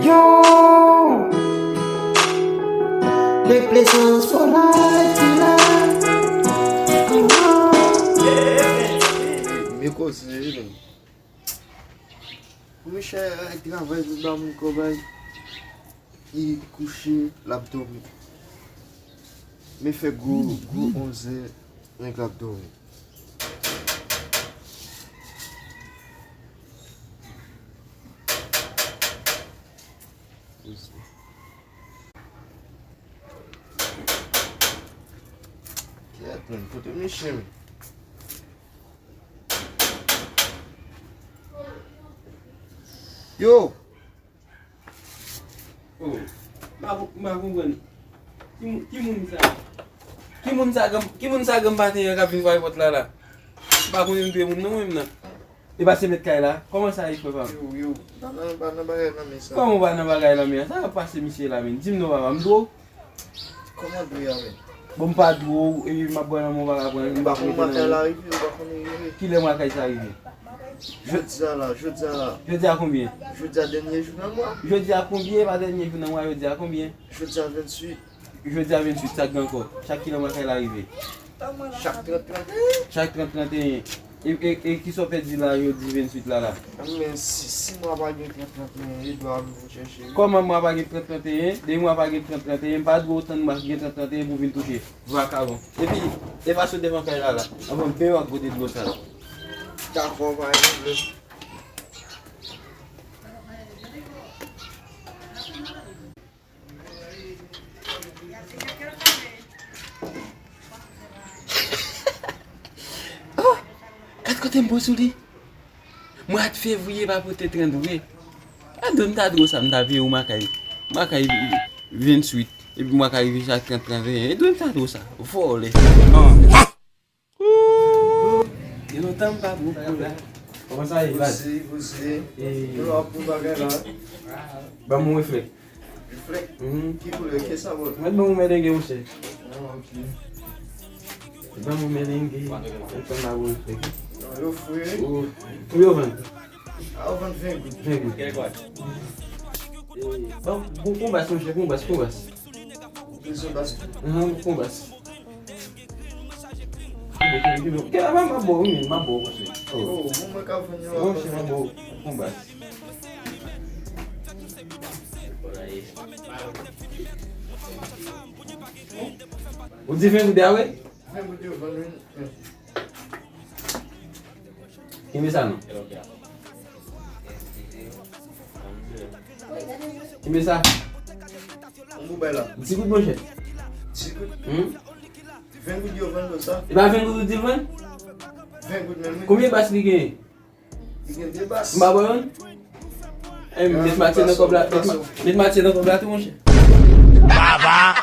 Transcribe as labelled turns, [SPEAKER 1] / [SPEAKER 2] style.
[SPEAKER 1] Yo, the places for life tonight.
[SPEAKER 2] Me cozinha. Puxa, travail de mon cobaye. Il couché l'abdomen. Me fait gros 11 avec l'abdomen. Faut te mécher. Yo!
[SPEAKER 3] Oh, ma kompren. Ki moun sa gem bate yon kap vin voy vot la la? Ba kon yon dwe moun nan wèm nan? E ba se met kay la? Koman sa yi pe fam?
[SPEAKER 2] Yo, banan bagay nan men sa.
[SPEAKER 3] Koman ba nan bagay la men? Sa va pase misye la men? Dim nou ba mdou?
[SPEAKER 2] Koman dwe ya men?
[SPEAKER 3] Bon pa dou, e mabwa nan moun baga pon.
[SPEAKER 2] Bakon makay la rive, bakon yon.
[SPEAKER 3] Ki le makay sa rive?
[SPEAKER 2] Jodi a la.
[SPEAKER 3] Jodi a konbien?
[SPEAKER 2] Jodi a denye jou nan mwa.
[SPEAKER 3] Jodi a konbien, ba denye jou nan mwa jodi a konbien?
[SPEAKER 2] Jodi a 28.
[SPEAKER 3] Jodi a 28, sak gan kot. Chak ki le makay la rive?
[SPEAKER 2] Chak 30-31.
[SPEAKER 3] Chak 30-31. E ki so pe di la yo di 28 la la?
[SPEAKER 2] Men si mwa bagay 30-31, yi do a vou chèche.
[SPEAKER 3] Koman mwa bagay 30-31, de mwa bagay 30-31, pa dwo tan mwa bagay 30-31 pou vin touche. Vwa karon. E pi, e fa sou devan kay la la. Avon pe wak bote dwo sa la.
[SPEAKER 2] D'akon bagay blè.
[SPEAKER 3] Kote mbo sou li? Mwa at fevriye pa pote 32. A don ta dro sa mda ve ou makay 28. E pi makay chak 30-31. E don ta dro sa. Fo le. Yon tan pa dro pou la. Koman sa yi vlad?
[SPEAKER 2] Vose. Yon ap pou bagay la.
[SPEAKER 3] Ba mwen flek.
[SPEAKER 2] Flek? Ki pou le ke sa vot?
[SPEAKER 3] Mwen ba mwen merenge ou se? Ba mwen merenge. Yon tan la mwen flek.
[SPEAKER 2] Yo fwe.
[SPEAKER 3] Ou yo ven?
[SPEAKER 2] A ou van 20 gout.
[SPEAKER 3] 20 gout. Kere kwa? Kon bas mwen che, kon bas.
[SPEAKER 2] Bezo bas.
[SPEAKER 3] Kon bas. Kè la man mabo, mwen mabo.
[SPEAKER 2] Oh, mwen ka ven yo.
[SPEAKER 3] Mwen che mabo, kon bas. Ou di 20 gout de awe?
[SPEAKER 2] 20 gout yo van ven.
[SPEAKER 3] Kime sa nou? Kime sa?
[SPEAKER 2] Mwen bay la.
[SPEAKER 3] Di gout mwen che?
[SPEAKER 2] Si gout. 20 gout yo van lo sa.
[SPEAKER 3] E ba 20 gout di ven?
[SPEAKER 2] 20 gout men.
[SPEAKER 3] Koumye bas li gen?
[SPEAKER 2] Li gen de bas.
[SPEAKER 3] Mba boyon? E met matye nan kobla tou mwen che?
[SPEAKER 1] Baba.